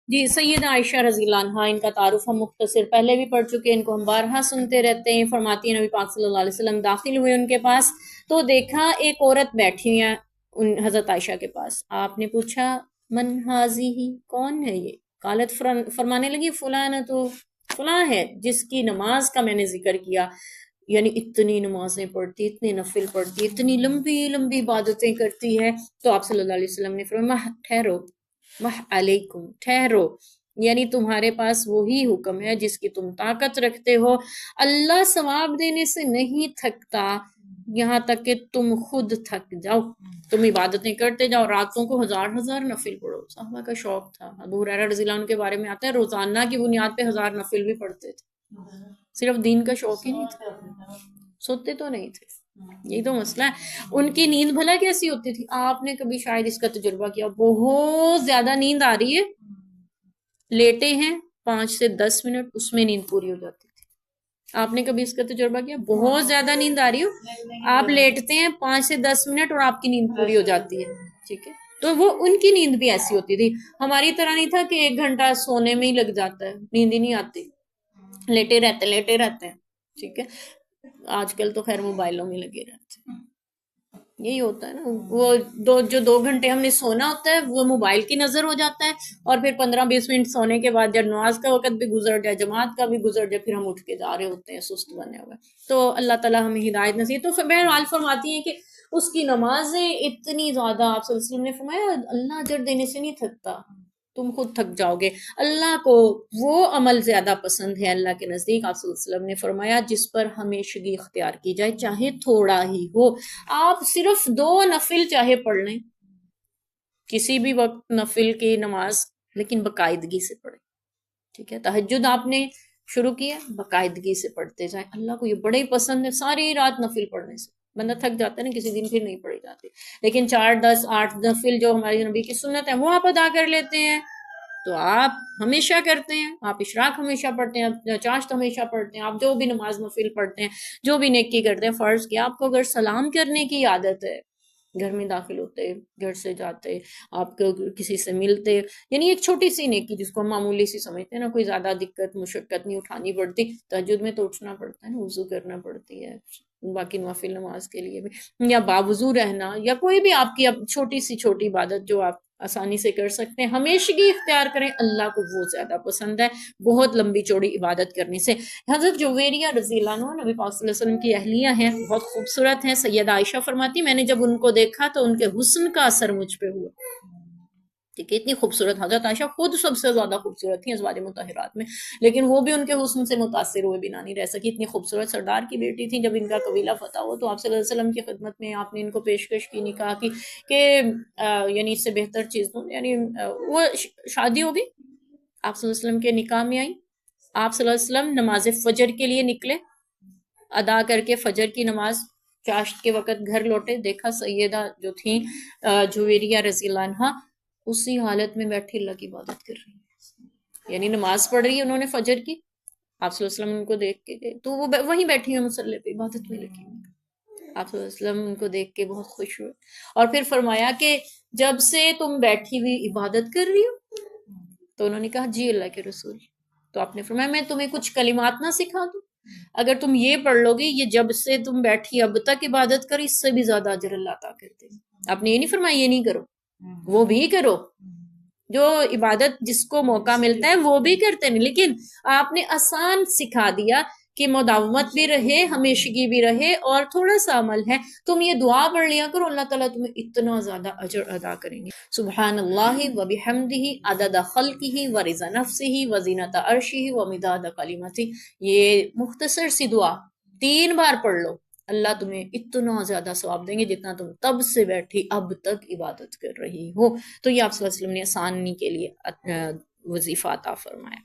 جی سیدہ عائشہ رضی اللہ عنہا، ان کا تعارف ہم مختصر پہلے بھی پڑھ چکے ہیں، ان کو ہم بارہا سنتے رہتے ہیں۔ فرماتی ہیں نبی پاک صلی اللہ علیہ وسلم داخل ہوئے ان کے پاس تو دیکھا ایک عورت بیٹھی ہے ان حضرت عائشہ کے پاس۔ آپ نے پوچھا من ہی کون ہے یہ؟ قالت فرمانے لگی فلاں تو فلاں ہے جس کی نماز کا میں نے ذکر کیا، یعنی اتنی نمازیں پڑھتی، اتنے نفل پڑھتی، اتنی لمبی لمبی عبادتیں کرتی ہے۔ تو آپ صلی اللہ علیہ وسلم نے فرمایا ٹھہرو، مح علیکم، ٹھہرو، یعنی تمہارے پاس وہی حکم ہے جس کی تم طاقت رکھتے ہو۔ اللہ ثواب دینے سے نہیں تھکتا یہاں تک کہ تم خود تھک جاؤ۔ تم عبادتیں کرتے جاؤ، راتوں کو ہزار ہزار نفل پڑھو۔ صحابہ کا شوق تھا، ابو ہریرہ رضی اللہ عنہ کے بارے میں آتا ہے روزانہ کی بنیاد پہ ہزار نفل بھی پڑھتے تھے، صرف دین کا شوق ہی نہیں تھا، سوتے تو نہیں تھے۔ یہی تو مسئلہ ہے۔ ان کی نیند بھلا کیسی ہوتی تھی؟ آپ نے کبھی شاید اس کا تجربہ کیا، بہت زیادہ نیند آ رہی ہے، لیٹے ہیں 5 سے 10 منٹ، اس میں نیند پوری ہو جاتی تھی۔ آپ نے کبھی اس کا تجربہ کیا؟ بہت زیادہ نیند آ رہی ہو، آپ لیٹتے ہیں 5 سے 10 منٹ اور آپ کی نیند پوری ہو جاتی ہے، ٹھیک ہے؟ تو وہ ان کی نیند بھی ایسی ہوتی تھی، ہماری طرح نہیں تھا کہ 1 گھنٹہ سونے میں ہی لگ جاتا ہے، نیند ہی نہیں آتی، لیٹے رہتے ہیں، ٹھیک ہے؟ آج کل تو خیر موبائلوں میں لگے رہتے ہیں، یہی ہوتا ہے نا، وہ جو 2 گھنٹے ہم نے سونا ہوتا ہے وہ موبائل کی نظر ہو جاتا ہے، اور پھر 15-20 منٹ سونے کے بعد جب نماز کا وقت بھی گزر جائے، جماعت کا بھی گزر جائے، پھر ہم اٹھ کے جا رہے ہوتے ہیں سست بنے ہوئے۔ تو اللہ تعالیٰ ہمیں ہدایت نصیب۔ تو بہرحال فرماتی ہیں کہ اس کی نمازیں اتنی زیادہ، آپ صلی اللہ علیہ وسلم نے فرمایا اللہ اجر دینے سے نہیں تھکتا، تم خود تھک جاؤ گے۔ اللہ کو وہ عمل زیادہ پسند ہے اللہ کے نزدیک، آپ صلی اللہ علیہ وسلم نے فرمایا جس پر ہمیشگی اختیار کی جائے، چاہے تھوڑا ہی ہو۔ آپ صرف 2 نفل چاہے پڑھ لیں کسی بھی وقت، نفل کی نماز، لیکن باقاعدگی سے پڑھیں، ٹھیک ہے؟ تہجد آپ نے شروع کیا، باقاعدگی سے پڑھتے جائیں، اللہ کو یہ بڑے ہی پسند ہے ساری رات نفل پڑھنے سے۔ بندہ تھک جاتا ہے نا کسی دن، پھر نہیں پڑھی جاتی، لیکن 4 10 8 نفل جو ہماری نبی کی سنت ہے وہ آپ ادا کر لیتے ہیں، تو آپ ہمیشہ کرتے ہیں، آپ اشراق ہمیشہ پڑھتے ہیں، آپ چاشت ہمیشہ پڑھتے ہیں، آپ جو بھی نماز نفل پڑھتے ہیں، جو بھی نیکی کرتے ہیں، فرض کیا آپ کو اگر سلام کرنے کی عادت ہے، گھر میں داخل ہوتے، گھر سے جاتے، آپ کو کسی سے ملتے، یعنی ایک چھوٹی سی نیکی جس کو ہم معمولی سی سمجھتے ہیں نا، کوئی زیادہ دقت مشقت نہیں اٹھانی پڑتی۔ تہجد میں تو اٹھنا پڑتا ہے نا، وضو کرنا پڑتی ہے، باقی نوافل نماز کے لیے بھی، یا باوضو رہنا، یا کوئی بھی آپ کی اب چھوٹی سی چھوٹی عبادت جو آپ آسانی سے کر سکتے ہیں، ہمیشگی اختیار کریں، اللہ کو وہ زیادہ پسند ہے بہت لمبی چوڑی عبادت کرنے سے۔ حضرت جویریہ رضی اللہ عنہ نبی پاک صلی اللہ علیہ وسلم کی اہلیہ ہیں، بہت خوبصورت ہیں۔ سیدہ عائشہ فرماتی میں نے جب ان کو دیکھا تو ان کے حسن کا اثر مجھ پہ ہوا، ٹھیک ہے؟ اتنی خوبصورت، حضرت عائشہ خود سب سے زیادہ خوبصورت تھیں ازواج مطہرات میں، لیکن وہ بھی ان کے حسن سے متاثر ہوئے بنا نہیں رہ سکی، اتنی خوبصورت سردار کی بیٹی تھی۔ جب ان کا قبیلہ فتح ہوا تو آپ صلی اللہ علیہ وسلم کی خدمت میں آپ نے ان کو پیشکش کی، نکاح کی، کہ یعنی اس سے بہتر چیز تو یعنی وہ شادی ہو گئی، آپ صلی اللہ علیہ وسلم کے نکاح میں آئی، آپ صلی اللہ علیہ وسلم نماز فجر کے لیے نکلے، ادا کر کے فجر کی نماز چاشت کے وقت گھر لوٹے، دیکھا سیدہ جو تھیں جویریہ رضی اللہ عنہا اسی حالت میں بیٹھی اللہ کی عبادت کر رہی ہیں، یعنی نماز پڑھ رہی ہے انہوں نے فجر کی، آپ صلی اللہ علیہ وسلم ان کو دیکھ کے گئے تو وہ وہیں بیٹھی ہیں مصلی پہ عبادت میں لگی ہوئی۔ آپ صلی اللہ علیہ وسلم ان کو دیکھ کے بہت خوش ہوئے، اور پھر فرمایا کہ جب سے تم بیٹھی ہوئی عبادت کر رہی ہو؟ تو انہوں نے کہا جی اللہ کے رسول۔ تو آپ نے فرمایا میں تمہیں کچھ کلمات نہ سکھا دوں، اگر تم یہ پڑھ لو گی، یہ جب سے تم بیٹھی اب تک عبادت کر، اس سے بھی زیادہ اجر اللہ عطا کرتے ہیں۔ آپ نے یہ نہیں فرمایا یہ نہیں کرو، وہ بھی کرو، جو عبادت جس کو موقع ملتا ہے وہ بھی کرتے ہیں، لیکن آپ نے آسان سکھا دیا کہ مداومت بھی رہے، ہمیشگی بھی رہے، اور تھوڑا سا عمل ہے، تم یہ دعا پڑھ لیا کرو، اللہ تعالیٰ تمہیں اتنا زیادہ اجر ادا کریں گے۔ سبحان اللہ و بحمدہ عدد خلقہ و رضا نفسہ و زینت عرشہ و مداد کلمتہ، یہ مختصر سی دعا 3 بار پڑھ لو، اللہ تمہیں اتنا زیادہ ثواب دیں گے جتنا تم تب سے بیٹھی اب تک عبادت کر رہی ہو۔ تو یہ آپ صلی اللہ علیہ وسلم نے آسانی کے لیے وظیفہ عطا فرمایا۔